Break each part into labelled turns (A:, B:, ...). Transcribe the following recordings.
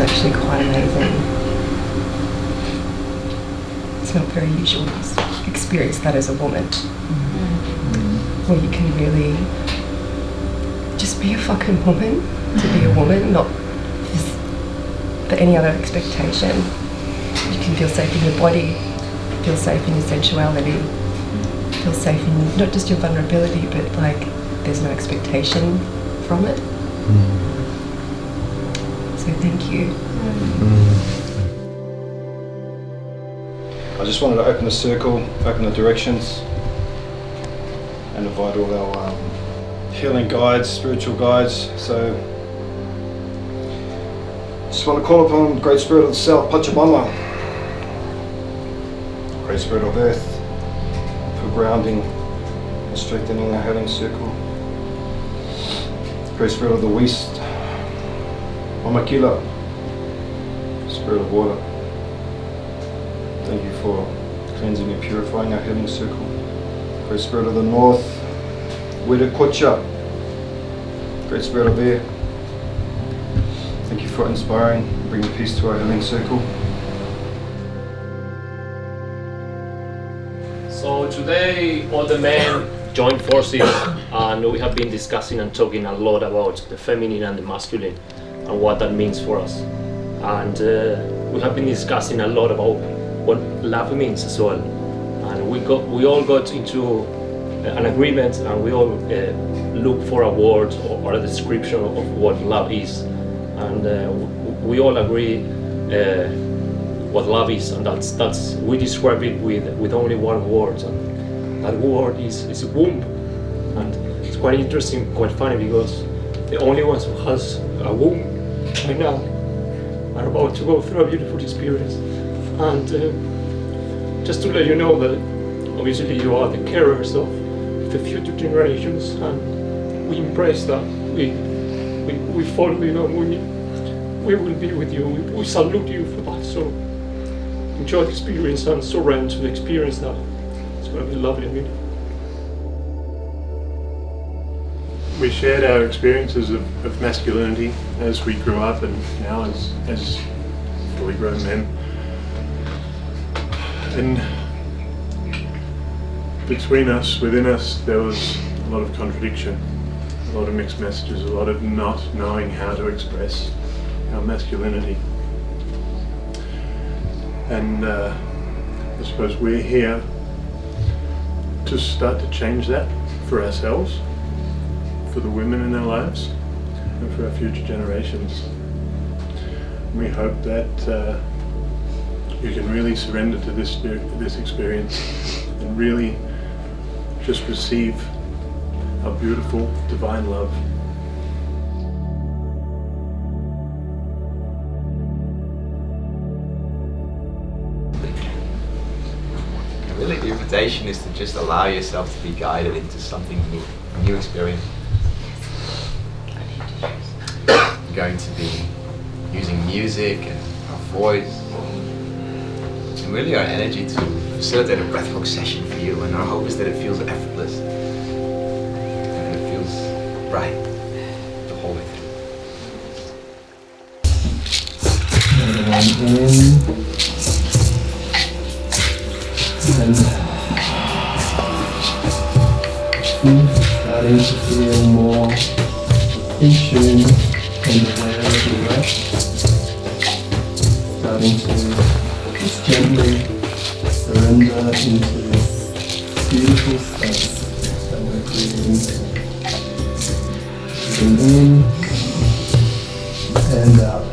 A: actually quite amazing. It's not very usual to experience that as a woman. Where you can really just be a fucking woman, to be a woman, not for any other expectation. You can feel safe in your body, feel safe in your sensuality, feel safe in not just your vulnerability, but like there's no expectation from it. So thank you.
B: I just wanted to open the circle, open the directions, and invite all our healing guides, spiritual guides. So just want to call upon Great Spirit of the South, Pachamama, Great Spirit of Earth, for grounding and strengthening our healing circle. Great Spirit of the West, Mamakila, Spirit of Water. Thank you for cleansing and purifying our healing circle. Great Spirit of the North, Weda Kocha, Great Spirit of Air. Thank you for inspiring and bringing peace to our healing circle.
C: So today all the men joined forces and we have been discussing and talking a lot about the feminine and the masculine and what that means for us. And we have been discussing a lot about what love means as well. And we all got into an agreement and we all look for a word or a description of what love is. And we all agree what love is, and that's we describe it with only one word, and that word is womb. And it's quite interesting, quite funny, because the only ones who has a womb right now are about to go through a beautiful experience. And just to let you know that obviously you are the carers of the future generations, and we embrace that. We follow you, and we will be with you. We salute you for that. So enjoy the experience and surrender to the experience that it's going to be lovely and beautiful.
D: We shared our experiences of masculinity as we grew up and now as fully grown men. And between us, within us, there was a lot of contradiction, a lot of mixed messages, a lot of not knowing how to express our masculinity. And I suppose we're here to start to change that for ourselves, for the women in our lives, and for our future generations. We hope that you can really surrender to this experience and really just receive our beautiful divine love.
E: Really, the invitation is to just allow yourself to be guided into something new, a new experience. You're going to be using music and our voice and really our energy to facilitate a breathwork session for you, and our hope is that it feels effortless and it feels bright the whole way through.
F: And in and starting to feel more in tune and aware of the breath, starting to just gently surrender into this beautiful space that we're creating. Breathing in and out.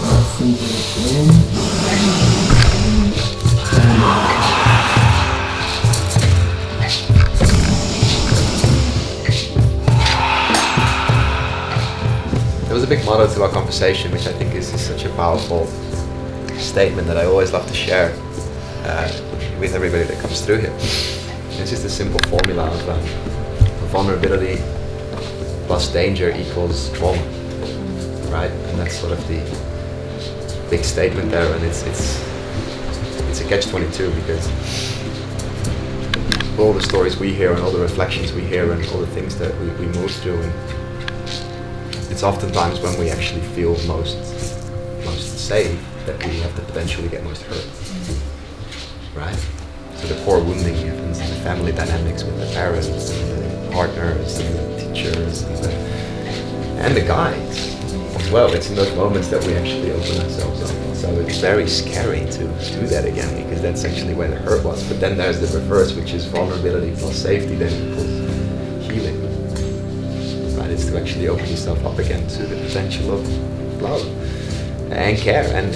F: Nice and deep in.
E: There was a big motto to our conversation, which I think is such a powerful statement that I always love to share with everybody that comes through here. It's just a simple formula of vulnerability plus danger equals trauma, right? And that's sort of the big statement there, and it's a catch-22 because all the stories we hear and all the reflections we hear and all the things that we move through, and it's it's oftentimes when we actually feel most safe that we have the potential to get most hurt. Right? So the core wounding happens in the family dynamics with the parents and the partners and the teachers and the guides as well. It's in those moments that we actually open ourselves up. So it's very scary to do that again, because that's actually where the hurt was. But then there's the reverse, which is vulnerability plus safety then equals healing. Right? It's to actually open yourself up again to the potential of love and care, and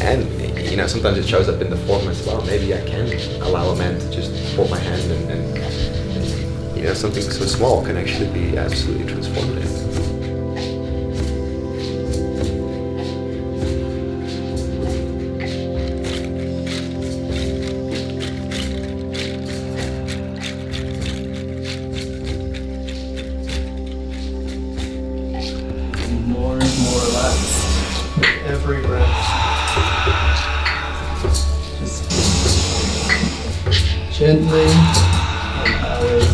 E: you know, sometimes it shows up in the form as well. Maybe I can allow a man to just hold my hand and you know, something so small can actually be absolutely transformative.
F: More and more relaxed with every breath. Just gently allow it.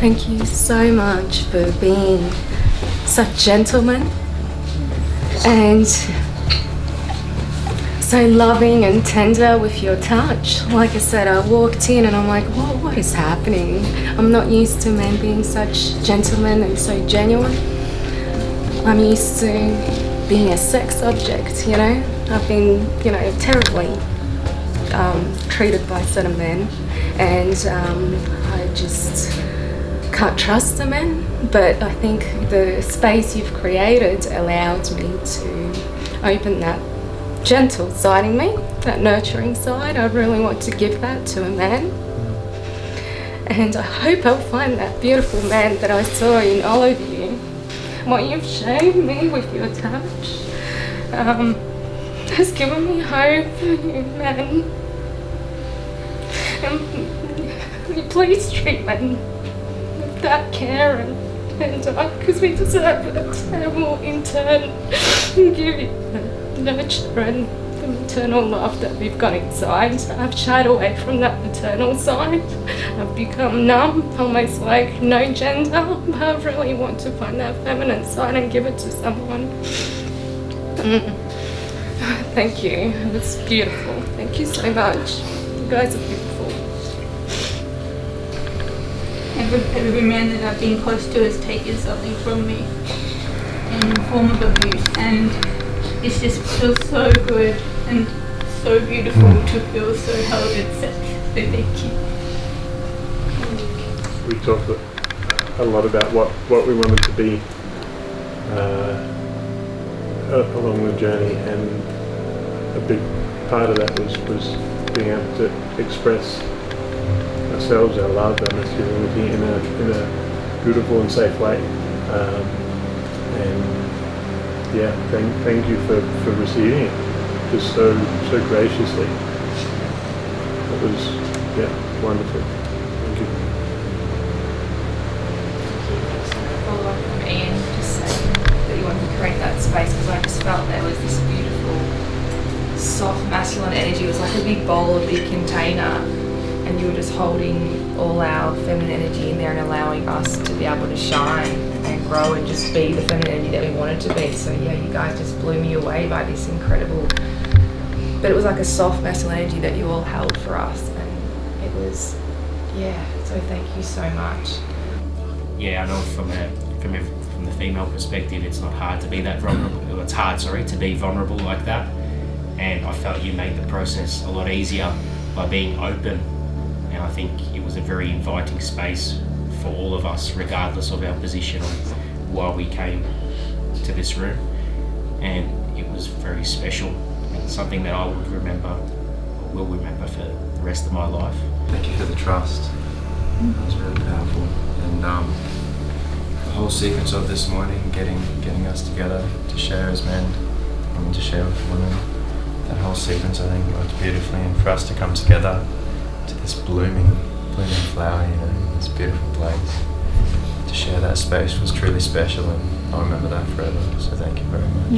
A: Thank you so much for being such gentlemen and so loving and tender with your touch. Like I said, I walked in and I'm like, what is happening? I'm not used to men being such gentlemen and so genuine. I'm used to being a sex object, you know? I've been, you know, terribly treated by certain men, and I just can't trust the men. But I think the space you've created allowed me to open that gentle side in me, that nurturing side. I really want to give that to a man, and I hope I'll find that beautiful man that I saw in all of you. What you've shown me with your touch has given me hope, man. And please treat men with that care and because we deserve it, and we'll in turn give you the nurture and the maternal love that we've got inside. I've shied away from that maternal side. I've become numb, almost like no gender. But I really want to find that feminine side and give it to someone. Thank you. It's beautiful. Thank you so much. You guys are beautiful.
G: Every man that I've been close to has taken something from me in the form of abuse, and it just feels so good and so beautiful to feel so held and safe. So thank you.
D: We talked a lot about what we wanted to be along the journey, and a big part of that was being able to express ourselves, our love, our masculinity in a beautiful and safe way. And yeah, thank you for receiving it just so graciously. It was wonderful. Thank you.
H: Follow up from Ian, just saying that you wanted to create that space, because I just felt there was this beautiful, soft masculine energy. It was like a big bowl, a big container, and you were just holding all our feminine energy in there and allowing us to be able to shine and grow and just be the feminine energy that we wanted to be. So yeah, you guys just blew me away by this incredible, but it was like a soft masculine energy that you all held for us, and it was, yeah, so thank you so much.
I: Yeah, I know from the female perspective, it's not hard to be that vulnerable. It's hard, to be vulnerable like that. And I felt you made the process a lot easier by being open. And I think it was a very inviting space for all of us, regardless of our position or why we came to this room. And it was very special. And something that I would remember, or will remember for the rest of my life.
J: Thank you for the trust. It was really powerful. And the whole sequence of this morning, getting us together to share as men and to share with women, that whole sequence I think worked beautifully, and for us to come together to this blooming flower, in this beautiful place, to share that space was truly special, and I'll remember that forever. So thank you very much.